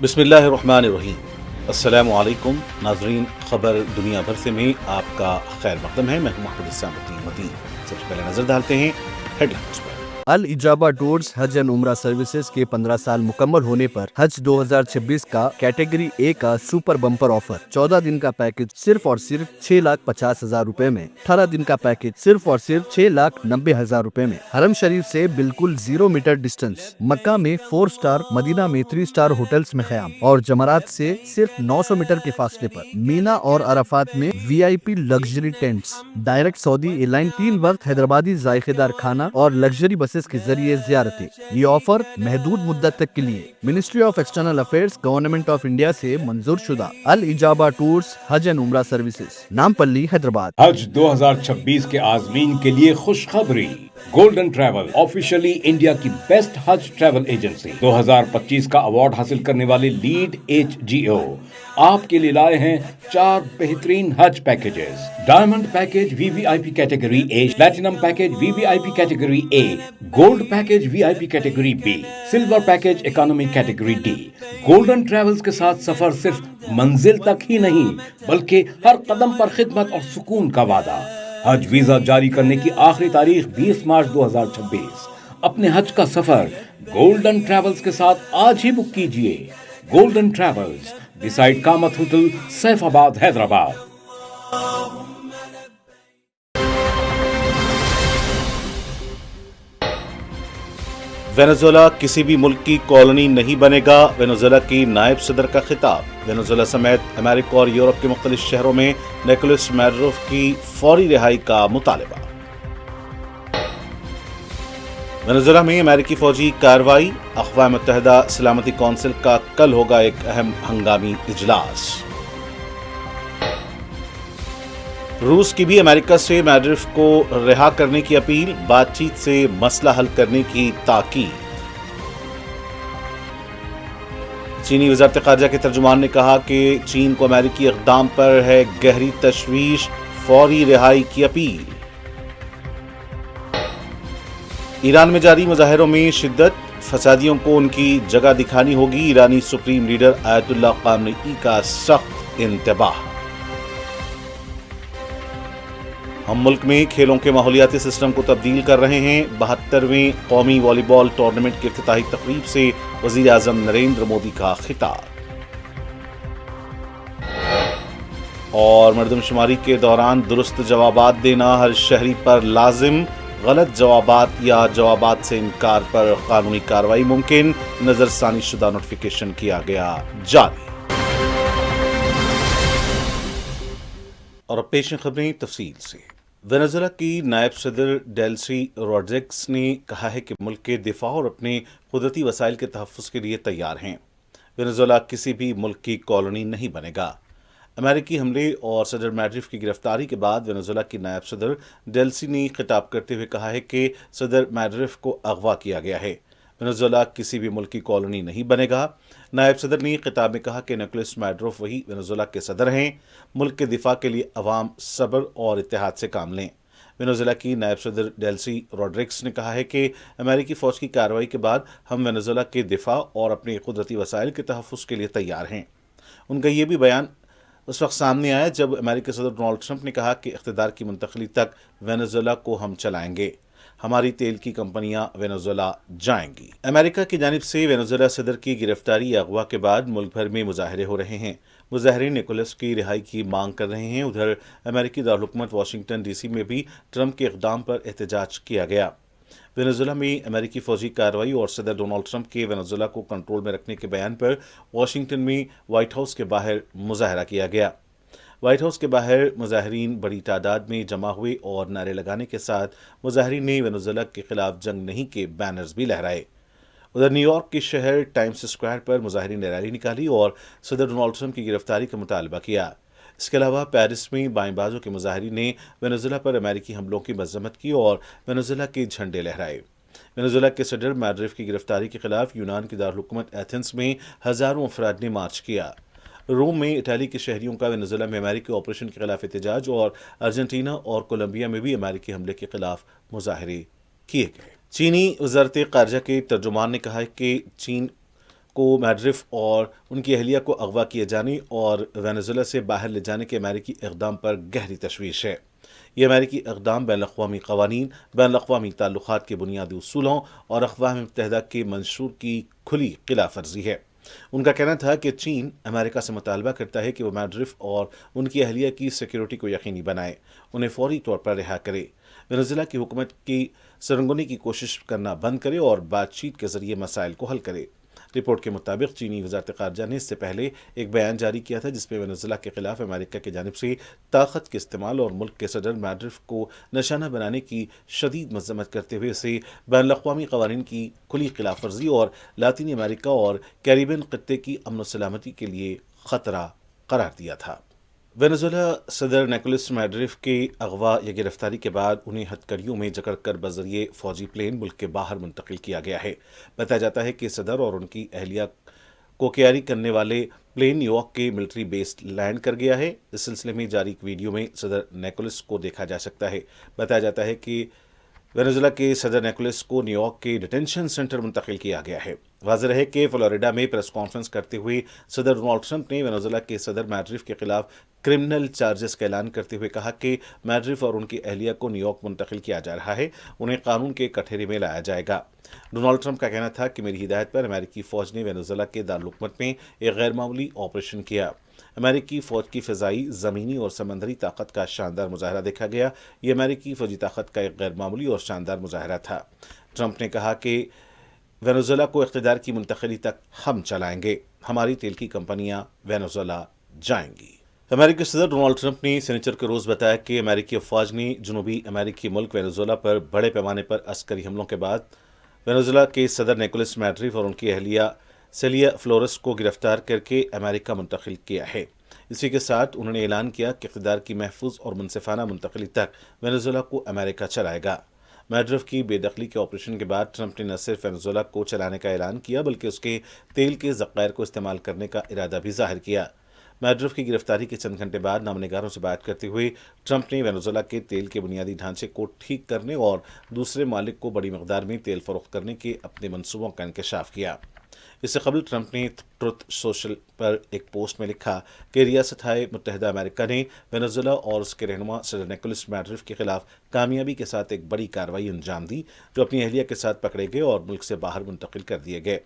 बिस्मिल्लाहिर्रहमानिर्रहीम। अस्सलामु अलैकुम नाजरीन, खबर दुनिया भर से में आपका खैर मकदम है। मैं हूं मोहम्मद इस्लाम मदीन। सबसे पहले नजर डालते हैं हेडलाइंस पर। अल इजाबा टूर्स हज एंड उम्रा सर्विसेज के 15 साल मुकम्मल होने पर हज 2026 का कैटेगरी ए का सुपर बम्पर ऑफर 14 दिन का पैकेज सिर्फ और सिर्फ 6,50,000 रुपए में, 18 दिन का पैकेज सिर्फ और सिर्फ 6,90,000 रुपए में। हरम शरीफ से बिल्कुल 0 मीटर डिस्टेंस, मक्का में 4 स्टार, मदीना में 3 स्टार होटल्स में क़याम और जमरात से सिर्फ 900 मीटर के फासले पर। मीना और अराफात में VIP luxury tents, direct Saudi airline 3 वक्त हैदराबादी जायकेदार खाना और लग्जरी बसेस के जरिए ज़ियारतें। ये ऑफर महदूद मुद्दत तक के लिए ministry of external affairs government of India से मंजूर शुदा। अल इजाबा टूर्स हज एंड उम्रा सर्विसेज, नामपल्ली, हैदराबाद। हज 2026 के आज़मीन के लिए खुशखबरी। गोल्डन ट्रैवल ऑफिशियली इंडिया की बेस्ट हज ट्रैवल एजेंसी 2025 का अवार्ड हासिल करने वाले लीड HGO आपके लिए लाए हैं 4 बेहतरीन हज packages. Diamond package VVIP category A, platinum package VVIP category A, gold package VIP category B, silver package economy category D। Golden travels के साथ सफर सिर्फ मंजिल तक ही नहीं बल्कि हर कदम पर खिदमत और सुकून का वादा। हज वीजा जारी करने की आखिरी तारीख 20 मार्च 2026। अपने हज का सफर गोल्डन ट्रैवल्स के साथ आज ही बुक कीजिए। Golden travels, beside Kamat hotel, Saifabad, Hyderabad. Venezuela किसी भी मुल्क की कॉलोनी नहीं बनेगा, वेनेजुएला की नायब सदर का खिताब। वेनेजुएला समेत अमेरिका और यूरोप के मुख्तलिफ शहरों में निकोलस मैडुरो की फौरी रिहाई का मुतालबा। वेनेजुएला में अमेरिकी फौजी कार्रवाई, अक़वाम मुत्तहिदा सलामती कौंसिल का कल होगा एक अहम हंगामी इजलास। रूस की भी अमेरिका से मैडुरो को रिहा करने की अपील, बातचीत से मसला हल करने की ताकीद। चीनी वज़ारत ख़ारिजा के तर्जुमान ने कहा कि चीन को अमेरिकी इक़दाम पर है गहरी तशवीश, फौरी रिहाई की अपील। ईरान में जारी मुजाहिरों में शिद्दत, फसादियों को उनकी जगह दिखानी होगी, ईरानी सुप्रीम लीडर आयतुल्लाह ख़ामेनी का सख्त इंतबाह। हम मुल्क में खेलों के माहौलियाती सिस्टम को तब्दील कर रहे हैं। 72वें कौमी वॉलीबॉल टूर्नामेंट की इफ्तिताही तकरीब से वज़ीर आज़म नरेंद्र मोदी का खिताब। और मरदमशुमारी के दौरान दुरुस्त जवाबात देना हर शहरी पर लाजिम, गलत जवाबात या जवाबात से इनकार पर कानूनी कार्रवाई मुमकिन, नजरसानी शुदा नोटिफिकेशन किया गया जारी। और अब पेश खबरें तफसील से। वेनेजुएला की नायब सदर डेल्सी रोड्रिग्स ने कहा है कि मुल्क के दिफा और अपने कुदरती वसाइल के तहफ़्फ़ुज़ के लिए तैयार हैं। वेनेजुएला किसी भी मुल्क की कॉलोनी नहीं बनेगा। अमेरिकी हमले और सदर मैडुरो की गिरफ्तारी के बाद वेनेजुएला की नायब सदर डेल्सी ने खिताब करते हुए कहा है कि सदर मैडुरो को अगवा किया गया है। वेनेजुएला किसी भी मुल्क की कॉलोनी नहीं बनेगा। नायब सदर ने खिताब में कहा कि निकोलस मैडुरो वही वेनेजुएला के सदर हैं। मुल्क के दिफा के लिए अवाम सब्र और इत्तेहाद से काम लें। वेनेजुएला की नायब सदर डेल्सी रोड्रिग्स ने कहा है कि अमेरिकी फ़ौज की कार्रवाई के बाद हम वेनेजुएला के दिफा और अपने कुदरती वसाइल के तहफ़्फ़ुज़ के लिए तैयार हैं। उनका ये भी बयान उस वक्त सामने आया जब अमेरिकी सदर डोनाल्ड ट्रंप ने कहा कि इक़्तिदार की मुंतक़ली तक वेनेजुएला को हम चलाएंगे, हमारी तेल की कंपनियां वेनेजुएला जाएंगी। अमेरिका की जानिब से वेनेजुएला सदर की गिरफ्तारी या अगवा के बाद मुल्क भर में मुजाहरे हो रहे हैं। मुजाहिरीन निकोलस की रिहाई की मांग कर रहे हैं। उधर अमेरिकी दारुलहुकूमत वाशिंगटन DC में भी ट्रंप के इक़दाम पर एहतजाज किया गया। वेनेजुएला में अमेरिकी फौजी कार्रवाई और सदर डोनाल्ड ट्रंप के वेनेजुएला को कंट्रोल में रखने के बयान पर वाशिंगटन में व्हाइट हाउस के बाहर मुजाहरा किया गया। व्हाइट हाउस के बाहर मुजाहिरीन बड़ी तादाद में जमा हुए और नारे लगाने के साथ मुजाहिरीन ने वेनेजुएला के खिलाफ जंग नहीं के बैनर्स भी लहराए। उधर न्यूयॉर्क के शहर टाइम्स स्क्वायर पर मुजाहिरीन ने रैली निकाली और सदर डोनाल्ड ट्रंप की गिरफ्तारी का मुतालबा किया। इसके अलावा पेरिस में बाएं बाजू के मुजाहिरीन ने वेनेजुएला पर अमेरिकी हमलों की मजम्मत की और वेनेजुएला के झंडे लहराए। वेनेजुएला के सदर मैडुरो की गिरफ्तारी के खिलाफ यूनान की दारुलहुकूमत एथेंस में हजारों अफराद ने मार्च किया। रोम में इटाली के शहरियों का वेनेजुएला में अमेरिकी ऑपरेशन के खिलाफ एहतजाज और अर्जेंटीना और कोलंबिया में भी अमेरिकी हमले के खिलाफ मुजाहरे किए गए। चीनी वज़ारत ख़ारिजा के तर्जुमान ने कहा है कि चीन کو میڈرف اور ان کی اہلیہ کو اغوا کیے جانے اور وینزویلا سے باہر لے جانے کے امریکی اقدام پر گہری تشویش ہے۔ یہ امریکی اقدام بین الاقوامی قوانین، بین الاقوامی تعلقات کے بنیادی اصولوں اور اقوام متحدہ کے منشور کی کھلی خلاف ورزی ہے۔ ان کا کہنا تھا کہ چین امریکہ سے مطالبہ کرتا ہے کہ وہ میڈرف اور ان کی اہلیہ کی سیکیورٹی کو یقینی بنائے، انہیں فوری طور پر رہا کرے، وینزویلا کی حکومت کی سرنگونی کی کوشش کرنا بند کرے اور بات چیت کے ذریعے مسائل کو حل کرے۔ رپورٹ کے مطابق چینی وزارت خارجہ نے اس سے پہلے ایک بیان جاری کیا تھا جس میں وینزویلا کے خلاف امریکہ کی جانب سے طاقت کے استعمال اور ملک کے صدر میڈرف کو نشانہ بنانے کی شدید مذمت کرتے ہوئے اسے بین الاقوامی قوانین کی کھلی خلاف ورزی اور لاطینی امریکہ اور کیریبین خطے کی امن و سلامتی کے لیے خطرہ قرار دیا تھا۔ وینزویلا صدر نیکولس میڈرف کے اغوا یا گرفتاری کے بعد انہیں ہتھکڑیوں میں جکڑ کر بذریعے فوجی پلین ملک کے باہر منتقل کیا گیا ہے۔ بتایا جاتا ہے کہ صدر اور ان کی اہلیہ کو کیاری کرنے والے پلین نیو یارک کے ملٹری بیس لینڈ کر گیا ہے۔ اس سلسلے میں جاری ایک ویڈیو میں صدر نیکولس کو دیکھا جا سکتا ہے۔ بتایا جاتا ہے کہ وینزویلا کے صدر نیکولس کو نیو یارک کے ڈیٹینشن سینٹر منتقل کیا گیا ہے۔ واضح رہے کہ فلوریڈا میں پریس کانفرنس کرتے ہوئے صدر ڈونلڈ ٹرمپ نے وینزویلا کے صدر میڈرف کے خلاف کرمنل چارجز کا اعلان کرتے ہوئے کہا کہ میڈرف اور ان کی اہلیہ کو نیو یارک منتقل کیا جا رہا ہے، انہیں قانون کے کٹہرے میں لایا جائے گا۔ ڈونلڈ ٹرمپ کا کہنا تھا کہ میری ہدایت پر امریکی فوج نے وینزویلا کے دارالحکومت میں ایک غیر معمولی آپریشن کیا۔ امریکی فوج کی فضائی، زمینی اور سمندری طاقت کا شاندار مظاہرہ دیکھا گیا۔ یہ امریکی فوجی طاقت کا ایک غیر معمولی اور شاندار مظاہرہ تھا۔ ٹرمپ نے کہا کہ وینزویلا کو اقتدار کی منتقلی تک ہم چلائیں گے، ہماری تیل کی کمپنیاں وینزویلا جائیں گی۔ امریکی صدر ڈونلڈ ٹرمپ نے سینیچر کے روز بتایا کہ امریکی افواج نے جنوبی امریکی ملک وینزویلا پر بڑے پیمانے پر عسکری حملوں کے بعد وینزویلا کے صدر نیکولس میڈرف اور ان کی اہلیہ سیلیا فلورس کو گرفتار کر کے امریکہ منتقل کیا ہے۔ اسی کے ساتھ انہوں نے اعلان کیا کہ اقتدار کی محفوظ اور منصفانہ منتقلی تک وینزویلا کو امریکہ چلائے گا۔ میڈرف کی بے دخلی کے آپریشن کے بعد ٹرمپ نے نہ صرف وینزویلا کو چلانے کا اعلان کیا بلکہ اس کے تیل کے ذخائر کو استعمال کرنے کا ارادہ بھی ظاہر کیا۔ میڈرف کی گرفتاری کے چند گھنٹے بعد نامہ نگاروں سے بات کرتے ہوئے ٹرمپ نے وینزویلا کے تیل کے بنیادی ڈھانچے کو ٹھیک کرنے اور دوسرے مالک کو بڑی مقدار میں تیل فروخت کرنے کے اپنے منصوبوں کا انکشاف کیا۔ اس سے قبل ٹرمپ نے ٹروتھ سوشل پر ایک پوسٹ میں لکھا کہ ریاستہائے متحدہ امریکہ نے وینزویلا اور اس کے رہنما صدر نیکولس میڈرف کے خلاف کامیابی کے ساتھ ایک بڑی کارروائی انجام دی، جو اپنی اہلیہ کے ساتھ پکڑے گئے اور ملک سے باہر منتقل کر دیے گئے۔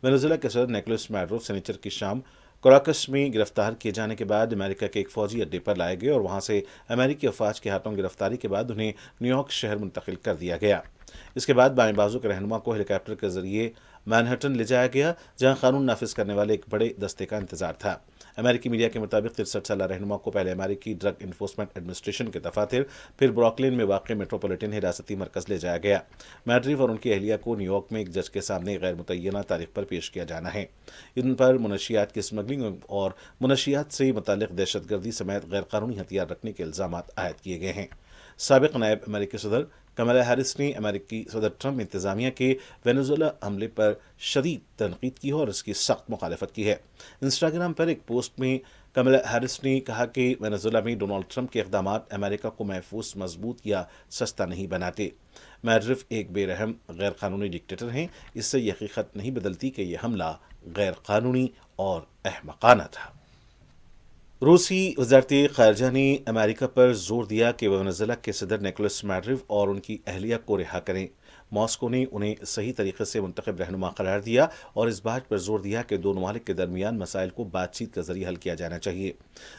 وینزویلا کے صدر نیکولس میڈرف سنیچر کی شام کراکس میں گرفتار کیے جانے کے بعد امریکہ کے ایک فوجی اڈے پر لائے گئے اور وہاں سے امریکی افواج کے ہاتھوں گرفتاری کے بعد انہیں نیو یارک شہر منتقل کر دیا گیا۔ اس کے بعد بائیں بازو کے رہنما کو ہیلی کاپٹر کے ذریعے مینہٹن لے جایا گیا، جہاں قانون نافذ کرنے والے ایک بڑے دستے کا انتظار تھا۔ امریکی میڈیا کے مطابق 63 سالہ رہنما کو پہلے امریکی ڈرگ انفورسمنٹ ایڈمنسٹریشن کے دفاتر، پھر بروکلین میں واقع میٹروپولیٹن حراستی مرکز لے جایا گیا۔ میڈرف اور ان کی اہلیہ کو نیو یارک میں ایک جج کے سامنے غیر متعینہ تاریخ پر پیش کیا جانا ہے۔ ان پر منشیات کی اسمگلنگ اور منشیات سے متعلق دہشت گردی سمیت غیر قانونی ہتھیار رکھنے کے الزامات عائد کیے گئے ہیں۔ سابق نائب امریکی صدر کملا ہیرس نے امریکی صدر ٹرمپ انتظامیہ کے وینزویلا حملے پر شدید تنقید کی ہے اور اس کی سخت مخالفت کی ہے۔ انسٹاگرام پر ایک پوسٹ میں کملا ہیرس نے کہا کہ وینزویلا میں ڈونلڈ ٹرمپ کے اقدامات امریکہ کو محفوظ، مضبوط یا سستا نہیں بناتے۔ میڈرف ایک بے رحم غیر قانونی ڈکٹیٹر ہیں، اس سے یہ حقیقت نہیں بدلتی کہ یہ حملہ غیر قانونی اور احمقانہ تھا۔ روسی وزارت خارجہ نے امریکہ پر زور دیا کہ وہ وینزویلا کے صدر نیکولس میڈرف اور ان کی اہلیہ کو رہا کریں۔ ماسکو نے انہیں صحیح طریقے سے منتخب رہنما قرار دیا اور اس بات پر زور دیا کہ دو ممالک کے درمیان مسائل کو بات چیت کے ذریعے حل کیا جانا چاہیے۔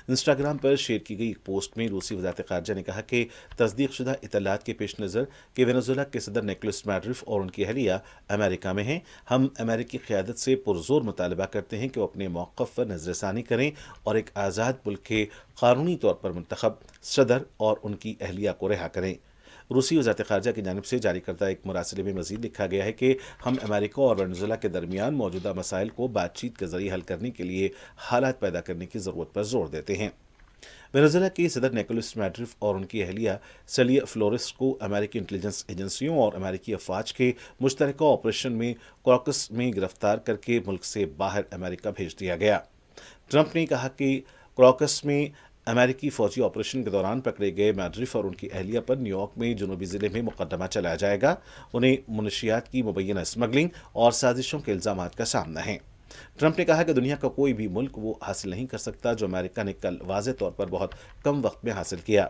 انسٹاگرام پر شیئر کی گئی ایک پوسٹ میں روسی وزارت خارجہ نے کہا کہ تصدیق شدہ اطلاعات کے پیش نظر کہ وینزویلا کے صدر نیکولس میڈرف اور ان کی اہلیہ امریکہ میں ہیں، ہم امریکی قیادت سے پرزور مطالبہ کرتے ہیں کہ وہ اپنے موقف پر نظر ثانی کریں اور ایک آزاد ملک کے قانونی طور پر منتخب صدر اور ان کی اہلیہ کو رہا کریں۔ روسی وزارت خارجہ کی جانب سے جاری کردہ ایک مراسلے میں مزید لکھا گیا ہے کہ ہم امریکہ اور وینزویلا کے درمیان موجودہ مسائل کو بات چیت کے ذریعے حل کرنے کے لیے حالات پیدا کرنے کی ضرورت پر زور دیتے ہیں۔ وینزویلا کے صدر نیکولس میڈرف اور ان کی اہلیہ سیلیا فلورس کو امریکی انٹیلیجنس ایجنسیوں اور امریکی افواج کے مشترکہ آپریشن میں کراکس میں گرفتار کر کے ملک سے باہر امریکہ بھیج دیا گیا۔ ٹرمپ نے کہا کہ کراکس میں امریکی فوجی آپریشن کے دوران پکڑے گئے میڈرف اور ان کی اہلیہ پر نیو یارک میں جنوبی ضلع میں مقدمہ چلایا جائے گا۔ انہیں منشیات کی مبینہ اسمگلنگ اور سازشوں کے الزامات کا سامنا ہے۔ ٹرمپ نے کہا کہ دنیا کا کوئی بھی ملک وہ حاصل نہیں کر سکتا جو امریکہ نے کل واضح طور پر بہت کم وقت میں حاصل کیا۔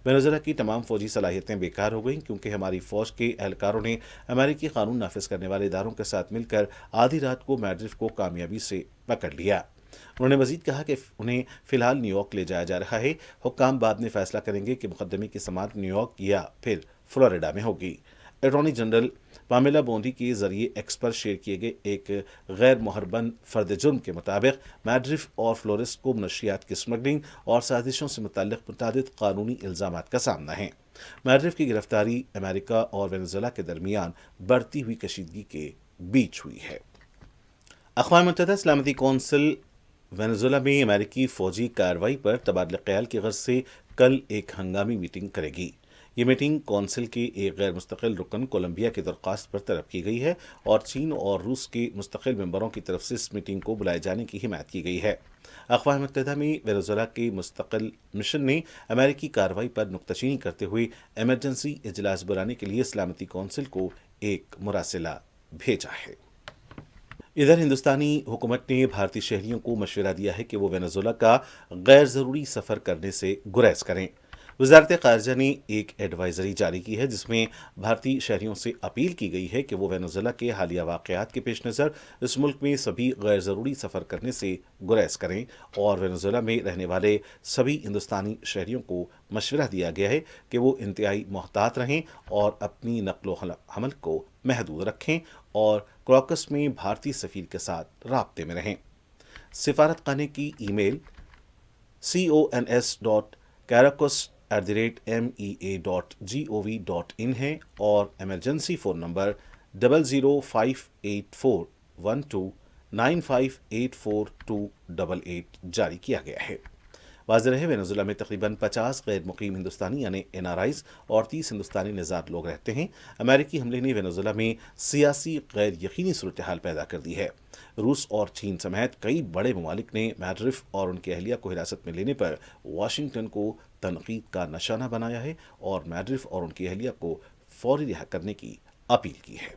وینزویلا کی تمام فوجی صلاحیتیں بیکار ہو گئیں کیونکہ ہماری فوج کے اہلکاروں نے امریکی قانون نافذ کرنے والے اداروں کے ساتھ مل کر آدھی رات کو میڈرف کو کامیابی سے پکڑ لیا۔ انہوں نے مزید کہا کہ انہیں فی الحال نیو یارک لے جایا جا رہا ہے۔ حکام بعد میں فیصلہ کریں گے کہ مقدمے کی سماعت نیو یارک یا پھر فلوریڈا میں ہوگی۔ اٹارنی جنرل پامیلا بونڈی کے ذریعے ایکس پر شیئر کیے گئے ایک غیر مہربند فرد جرم کے مطابق میڈرف اور فلورس کو منشیات کی اسمگلنگ اور سازشوں سے متعلق متعدد قانونی الزامات کا سامنا ہے۔ میڈرف کی گرفتاری امریکہ اور وینزویلا کے درمیان بڑھتی ہوئی کشیدگی کے بیچ ہوئی ہے۔ اقوام متحدہ سلامتی کونسل وینزویلا میں امریکی فوجی کارروائی پر تبادلہ خیال کی غرض سے کل ایک ہنگامی میٹنگ کرے گی۔ یہ میٹنگ کونسل کے ایک غیر مستقل رکن کولمبیا کی درخواست پر طلب کی گئی ہے اور چین اور روس کے مستقل ممبروں کی طرف سے اس میٹنگ کو بلائے جانے کی حمایت کی گئی ہے۔ اقوام متحدہ میں وینزویلا کے مستقل مشن نے امریکی کارروائی پر نکتہ چینی کرتے ہوئے ایمرجنسی اجلاس بلانے کے لیے سلامتی کونسل کو ایک مراسلہ بھیجا ہے۔ ادھر ہندوستانی حکومت نے بھارتی شہریوں کو مشورہ دیا ہے کہ وہ وینزویلا کا غیر ضروری سفر کرنے سے گریز کریں۔ وزارت خارجہ نے ایک ایڈوائزری جاری کی ہے جس میں بھارتی شہریوں سے اپیل کی گئی ہے کہ وہ وینزویلا کے حالیہ واقعات کے پیش نظر اس ملک میں سبھی غیر ضروری سفر کرنے سے گریز کریں، اور وینزویلا میں رہنے والے سبھی ہندوستانی شہریوں کو مشورہ دیا گیا ہے کہ وہ انتہائی محتاط رہیں اور اپنی نقل و حمل کو محدود رکھیں اور کراکس میں بھارتی سفیر کے ساتھ رابطے میں رہیں۔ سفارت خانے کی ای میل cons@caracas@mea.gov.in ہے اور ایمرجنسی فون نمبر 0058412958428 جاری کیا گیا ہے۔ واضح رہے وینزویلا میں تقریباً 50 غیر مقیم ہندوستانی یعنی NRIs اور 30 ہندوستانی نژاد لوگ رہتے ہیں۔ امریکی حملے نے وینزویلا میں سیاسی غیر یقینی صورتحال پیدا کر دی ہے۔ روس اور چین سمیت کئی بڑے ممالک نے میڈرف اور ان کی اہلیہ کو حراست میں لینے پر واشنگٹن کو تنقید کا نشانہ بنایا ہے اور میڈرف اور ان کی اہلیہ کو فوری رہا کرنے کی اپیل کی ہے۔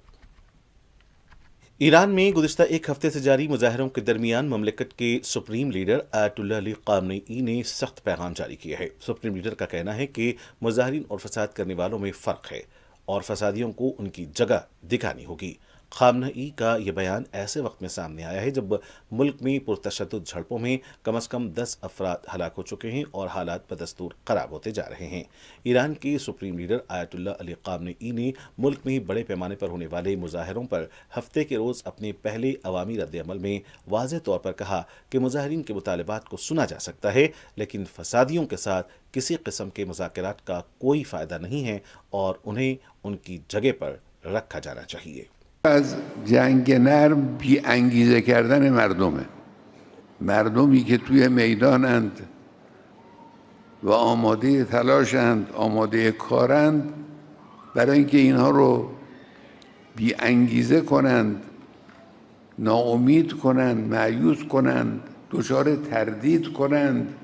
ایران میں گزشتہ ایک ہفتے سے جاری مظاہروں کے درمیان مملکت کے سپریم لیڈر آیت اللہ علی خامنئی نے سخت پیغام جاری کیا ہے۔ سپریم لیڈر کا کہنا ہے کہ مظاہرین اور فساد کرنے والوں میں فرق ہے اور فسادیوں کو ان کی جگہ دکھانی ہوگی۔ خامنئی کا یہ بیان ایسے وقت میں سامنے آیا ہے جب ملک میں پرتشدد جھڑپوں میں کم از کم 10 افراد ہلاک ہو چکے ہیں اور حالات بدستور خراب ہوتے جا رہے ہیں۔ ایران کے سپریم لیڈر آیت اللہ علی خامنئی نے ملک میں بڑے پیمانے پر ہونے والے مظاہروں پر ہفتے کے روز اپنے پہلے عوامی رد عمل میں واضح طور پر کہا کہ مظاہرین کے مطالبات کو سنا جا سکتا ہے لیکن فسادیوں کے ساتھ کسی قسم کے مذاکرات کا کوئی فائدہ نہیں ہے اور انہیں ان کی جگہ پر رکھا جانا چاہیے۔ از جنگ نرم بی انگیزه کردن مردمه، مردمی که توی میدانند و آماده تلاشند، آماده کارند، برای اینکه اینها رو بی انگیزه کنند، ناامید کنند، مایوس کنند، دچار تردید کنند،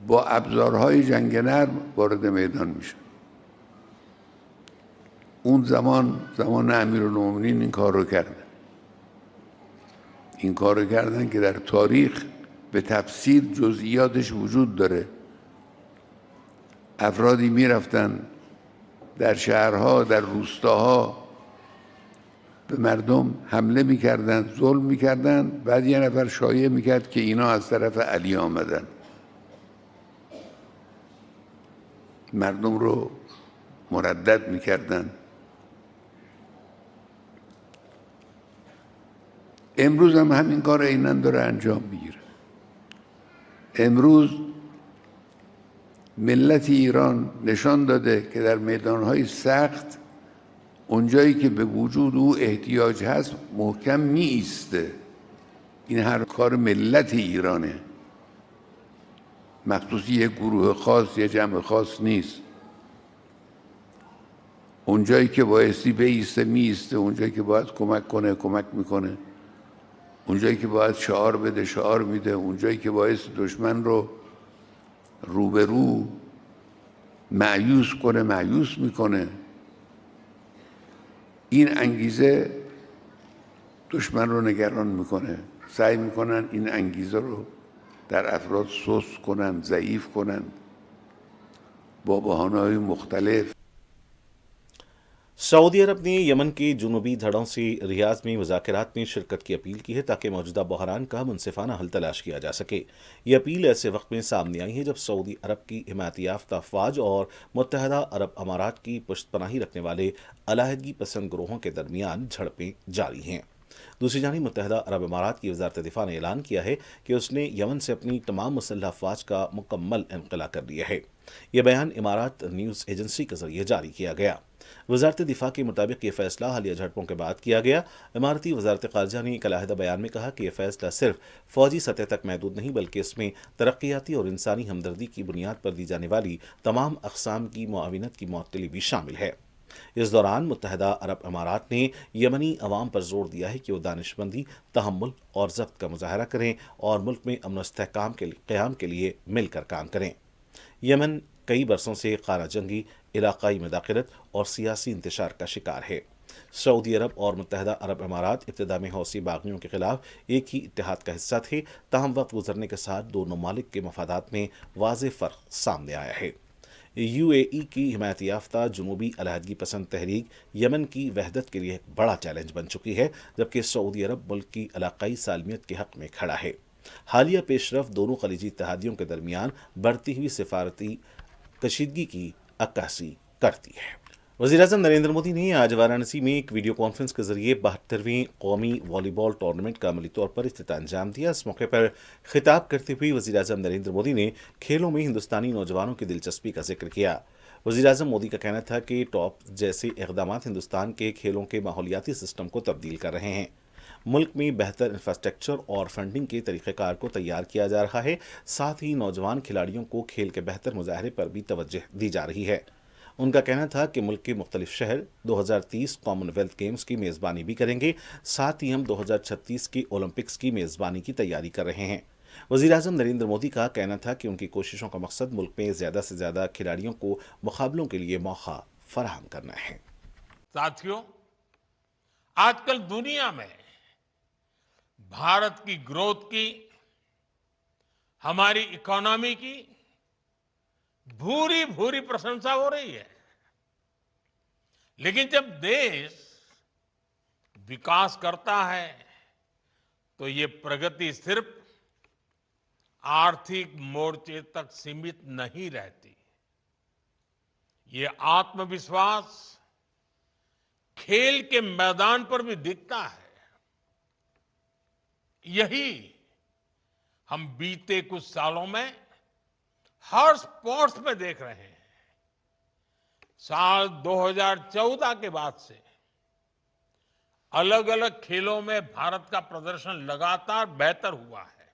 با ابزارهای جنگ نرم وارد میدان میشن. اون زمان امیرالمومنین این کار رو کردن. این کار رو کردن که در تاریخ به تفصیل جزئیاتش وجود داره. افرادی می رفتن در شهرها، در روستاها به مردم حمله می کردن، ظلم می کردن، بعد یه نفر شایعه می کرد که اینا از طرف علی آمدن. مردم رو مردد می کردن. امروز هم همین کار عیناً داره انجام میگیره. امروز ملت ایران نشان داده که در میدانهای سخت اونجایی که به وجود او احتیاج هست محکم می ایسته. این هر کار ملت ایرانه، مخصوص یک گروه خاص یا جمع خاص نیست. اونجایی که بایستی بایسته می ایسته، اونجایی که باید کمک کنه کمک میکنه، اونجایی که باید شعار بده شعار میده، اونجایی که باعث دشمن رو روبرو مایوس کنه مایوس میکنه. این انگیزه دشمن رو نگران میکنه، سعی میکنن این انگیزه رو در افراد سست کنن، ضعیف کنن با بهانه‌های مختلف. सऊदी अरब ने यमन के जुनूबी धड़ों से रियाद में मुज़ाकरात में शिरकत की अपील की है ताकि मौजूदा बहरान का मुनसिफाना हल तलाश किया जा सके। ये अपील ऐसे वक्त में सामने आई है जब सऊदी अरब की हिमायत याफ्ता अफवाज और मुत्तहदा अरब अमारात की पुश्तपनाही रखने वाले अलाहदगी पसंद ग्रोहों के दरमियान झड़पें जारी हैं। दूसरी जानिब मुत्तहदा अरब अमारात की वजारत दिफा ने ऐलान किया है कि उसने यमन से अपनी तमाम मुसल्लह अफवाज का मुकम्मल इनखला कर लिया है। यह बयान इमारात न्यूज़ एजेंसी के जरिए जारी किया गया। वजारत दिफा के मुताबिक ये फैसला हालिया झड़पों के बाद किया गया। इमारती वजारत ख़ारजा ने एक अलहदा बयान में कहा कि यह फैसला सिर्फ फ़ौजी सतह तक महदूद नहीं बल्कि इसमें तरक्याती और इंसानी हमदर्दी की बुनियाद पर दी जाने वाली तमाम अक़साम की मुआविनत की मुअत्तली भी शामिल है। इस दौरान मुत्तहदा अरब अमारात ने यमनी अवाम पर जोर दिया है कि वो दानिशमंदी, तहम्मुल और ज़ब्त का मुजाहरा करें और मुल्क में अमन इस्तेहकाम के क़याम के लिए मिलकर काम करें। यमन कई बरसों से खाना जंगी, इलाकाई मुदाखलत और सियासी इंतशार का शिकार है। सऊदी अरब और मुत्तहदा अरब अमारात इब्तिदा में हौसी बागियों के खिलाफ एक ही इत्तेहाद का हिस्सा थे, ताहम वक्त गुजरने के साथ दो ममालिक के मफादात में वाज़ेह फ़र्क सामने आया है। UAE की हिमायत याफ्ता जुनूबी अलहदगी पसंद तहरीक यमन की वहदत के लिए एक बड़ा चैलेंज बन चुकी है, जबकि सऊदी अरब मुल्क की इलाकाई सालमियत के हक़ में खड़ा है। हालिया पेशरफ दोनों खलीजी इत्तेहादियों के दरमियान बढ़ती हुई सिफारती कशीदगी की अक्कासी करती है। वज़ीर-ए-आज़म नरेंद्र मोदी ने आज वाराणसी में एक वीडियो कॉन्फ्रेंस के जरिए 72वें कौमी वॉलीबॉल टूर्नामेंट का अमली तौर पर इफ्तिताह अंजाम दिया। इस मौके पर खिताब करते हुए वज़ीर-ए-आज़म नरेंद्र मोदी ने खेलों में हिंदुस्तानी नौजवानों की दिलचस्पी का जिक्र किया। वज़ीर-ए-आज़म मोदी का कहना था कि टॉप जैसे इक़दामात हिंदुस्तान के खेलों के माहौलियाती सिस्टम को तब्दील कर रहे हैं। मुल्क में बेहतर इंफ्रास्ट्रक्चर और फंडिंग के तरीक़ेकार को तैयार किया जा रहा है। साथ ही नौजवान खिलाड़ियों को खेल के बेहतर मुजाहरे पर भी तवज्जो दी जा रही है। उनका कहना था कि मुल्क के मुख्तलिफ शहर 2030 कॉमनवेल्थ गेम्स की मेज़बानी भी करेंगे। साथ ही हम 2036 की ओलंपिक्स की मेज़बानी की तैयारी कर रहे हैं। वज़ीर-ए-आज़म नरेंद्र मोदी का कहना था कि उनकी कोशिशों का मकसद मुल्क में ज़्यादा से ज़्यादा खिलाड़ियों को मुकाबलों के लिए मौका फराहम करना है। साथियों, आजकल दुनिया में भारत की ग्रोथ की, हमारी इकोनॉमी की भूरी भूरी प्रशंसा हो रही है। लेकिन जब देश विकास करता है तो ये प्रगति सिर्फ आर्थिक मोर्चे तक सीमित नहीं रहती। ये आत्मविश्वास खेल के मैदान पर भी दिखता है। यही हम बीते कुछ सालों में हर स्पोर्ट्स में देख रहे हैं। साल 2014 के बाद से अलग अलग खेलों में भारत का प्रदर्शन लगातार बेहतर हुआ है।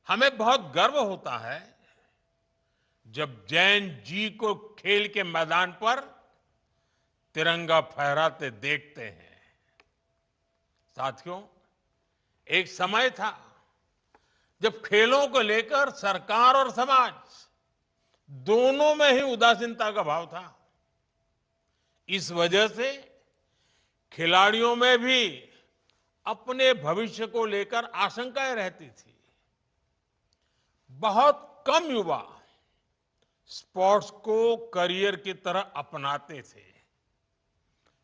हमें बहुत गर्व होता है जब जैन जी को खेल के मैदान पर तिरंगा फहराते देखते हैं। साथियों, एक समय था जब खेलों को लेकर सरकार और समाज दोनों में ही उदासीनता का भाव था। इस वजह से खिलाड़ियों में भी अपने भविष्य को लेकर आशंकाएं रहती थी। बहुत कम युवा स्पोर्ट्स को करियर की तरह अपनाते थे।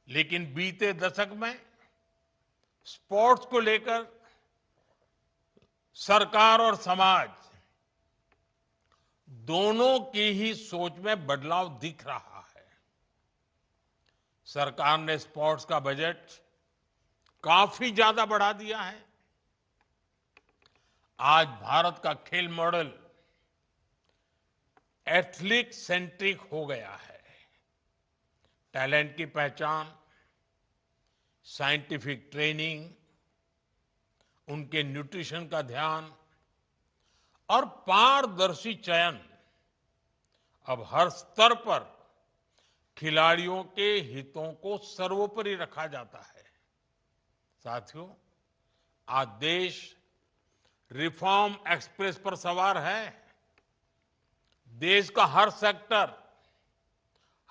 लेकिन बीते दशक में स्पोर्ट्स को लेकर सरकार और समाज दोनों की ही सोच में बदलाव दिख रहा है। सरकार ने स्पोर्ट्स का बजट काफी ज्यादा बढ़ा दिया है। आज भारत का खेल मॉडल एथलीट सेंट्रिक हो गया है। टैलेंट की पहचान, साइंटिफिक ट्रेनिंग, उनके न्यूट्रिशन का ध्यान और पारदर्शी चयन अब हर स्तर पर खिलाड़ियों के हितों को सर्वोपरि रखा जाता है। साथियों, आज देश रिफॉर्म एक्सप्रेस पर सवार है। देश का हर सेक्टर,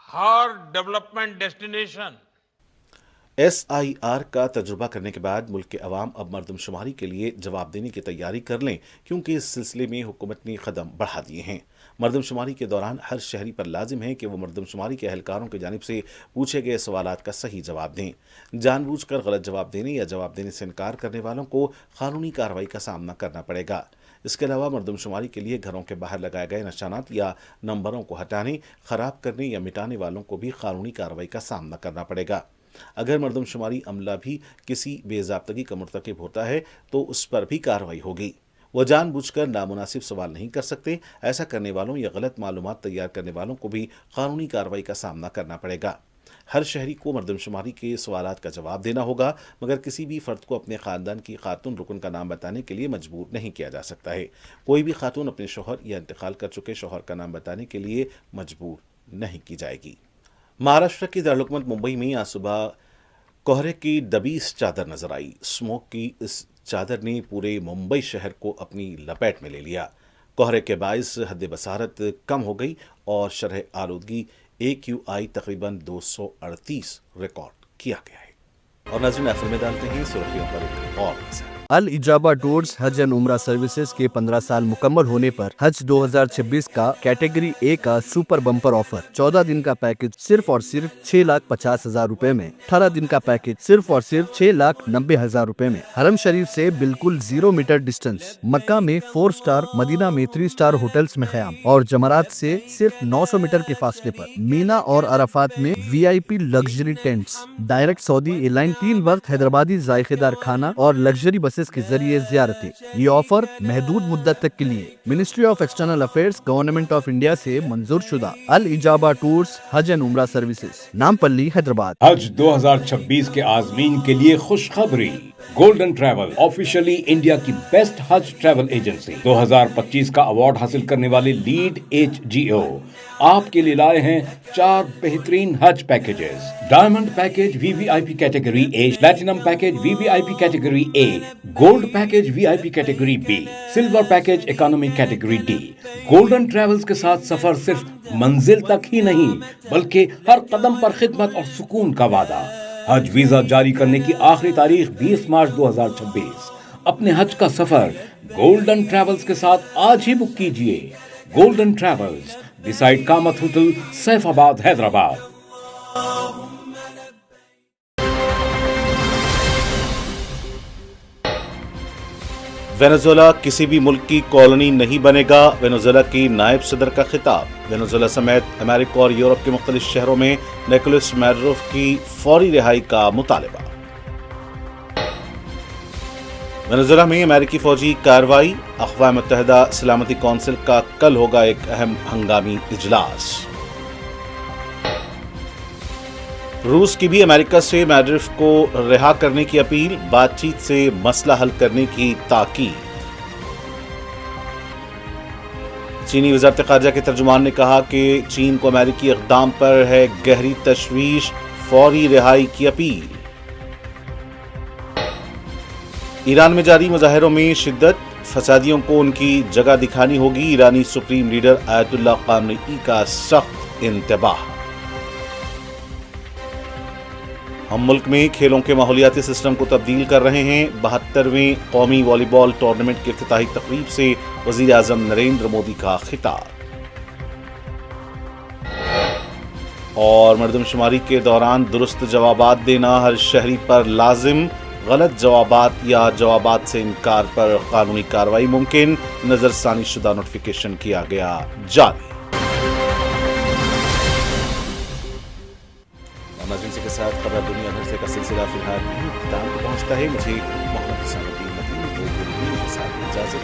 हर डेवलपमेंट डेस्टिनेशन SIR का तजुर्बा करने के बाद मुल्क के अवाम अब मरदमशुमारी के लिए जवाब देने की तैयारी कर लें, क्योंकि इस सिलसिले में हुकूमत ने कदम बढ़ा दिए हैं। मरदमशुमारी के दौरान हर शहरी पर लाजिम है कि वो मरदमशुमारी के अहलकारों की जानिब से पूछे गए सवालात का सही जवाब दें। जानबूझकर गलत जवाब देने या जवाब देने से इनकार करने वालों को कानूनी कार्रवाई का सामना करना पड़ेगा। इसके अलावा मरदमशुमारी के लिए घरों के बाहर लगाए गए निशानात या नंबरों को हटाने, खराब करने या मिटाने वालों को भी कानूनी कार्रवाई का सामना करना पड़ेगा। अगर मरदमशुमारी अमला भी किसी बेज़ाब्तगी का मुर्तकिब होता है तो उस पर भी कार्रवाई होगी। वो जानबूझकर नामुनासिब सवाल नहीं कर सकते। ऐसा करने वालों या गलत मालूमात तैयार करने वालों को भी कानूनी कार्रवाई का सामना करना पड़ेगा। हर शहरी को मरदमशुमारी के सवालात का जवाब देना होगा, मगर किसी भी फर्द को अपने ख़ानदान की खातून रुकन का नाम बताने के लिए मजबूर नहीं किया जा सकता है। कोई भी खातून अपने शौहर या इंतकाल कर चुके शौहर का नाम बताने के लिए मजबूर नहीं की जाएगी। महाराष्ट्र की दारुल-हुकूमत मुंबई में आज सुबह कोहरे की दबीस चादर नजर आई। स्मोक की इस चादर ने पूरे मुंबई शहर को अपनी लपेट में ले लिया। कोहरे के बायस हद बसारत कम हो गई और शरह आलूदगी AQI तकरीबन 238 रिकॉर्ड किया गया है। और नाज़रीन, आखिर में डालते हैं सुर्खियों पर एक और नजर। अल इजाबा टूर्स हज एंड उम्रा सर्विसेज के 15 साल मुकम्मल होने पर हज 2026 का कैटेगरी A का सुपर बम्पर ऑफर 14 दिन का पैकेज सिर्फ और सिर्फ 6,50,000 रुपए में, 18 दिन का पैकेज सिर्फ और सिर्फ 6,90,000 रुपए में। हरम शरीफ से बिल्कुल 0 मीटर डिस्टेंस, मक्का में 4 स्टार, मदीना में 3 स्टार होटल्स में ख़याम और जमरात से सिर्फ 900 मीटर के फासले पर, मीना और अराफात में VIP luxury tents, direct Saudi airline 3 वक्त हैदराबादी जायकेदार खाना और लग्जरी बसेस के जरिए ज़ियारतें। ये ऑफर महदूद मुद्दत तक के लिए ministry of external affairs government of India से मंजूर शुदा। अल इजाबा टूर्स हज एंड उम्रा सर्विसेज, नामपल्ली, हैदराबाद। हज 2026 के आज़मीन के लिए खुशखबरी। गोल्डन ट्रैवल ऑफिशियली इंडिया की बेस्ट हज ट्रैवल एजेंसी 2025 का अवार्ड हासिल करने वाले लीड HGO आपके लिए लाए हैं 4 बेहतरीन हज packages. Diamond package VVIP category A, platinum package VVIP category A, gold package VIP category B, silver package economy category D। Golden travels के साथ सफर सिर्फ मंजिल तक ही नहीं, बल्कि हर कदम पर खिदमत और सुकून का वादा। हज वीजा जारी करने की आखिरी तारीख 20 मार्च 2026। अपने हज का सफर गोल्डन ट्रैवल्स के साथ आज ही बुक कीजिए। Golden travels, beside Kamat hotel, Saifabad, Hyderabad. Venezuela किसी भी मुल्क की कॉलोनी नहीं बनेगा, वेनेजुएला की नायब सदर का खिताब। वेनेजुएला समेत अमेरिका और यूरोप के मुख्तलिफ शहरों में निकोलस मैडुरो की फौरी रिहाई का मुतालबा। वेनेजुएला में अमेरिकी फौजी कार्रवाई, अक़वाम मुत्तहिदा सलामती कौंसिल का कल होगा एक अहम हंगामी इजलास। रूस की भी अमेरिका से मैडुरो को रिहा करने की अपील, बातचीत से मसला हल करने की ताकीद। चीनी वज़ारत ख़ारिजा के तर्जुमान ने कहा कि चीन को अमेरिकी इक़दाम पर है गहरी तशवीश, फौरी रिहाई की अपील। ईरान में जारी मुजाहिरों में शिद्दत, फसादियों को उनकी जगह दिखानी होगी, ईरानी सुप्रीम लीडर आयतुल्लाह ख़ामेनी का सख्त इंतबाह। हम मुल्क में खेलों के माहौलियाती सिस्टम को तब्दील कर रहे हैं। 72वें कौमी वॉलीबॉल टूर्नामेंट की इफ्तिताही तकरीब से वज़ीर आज़म नरेंद्र मोदी का खिताब। और मरदमशुमारी के दौरान दुरुस्त जवाबात देना हर शहरी पर लाजिम, गलत जवाबात या जवाबात से इनकार पर कानूनी कार्रवाई मुमकिन, नजरसानी शुदा नोटिफिकेशन किया गया जारी। नाज़रीन के साथ खबर दुनिया भर से का सिलसिला फिलहाल इख्तिताम को पहुंचता है। मुझे मोहम्मद हुसैन के साथ इजाजत।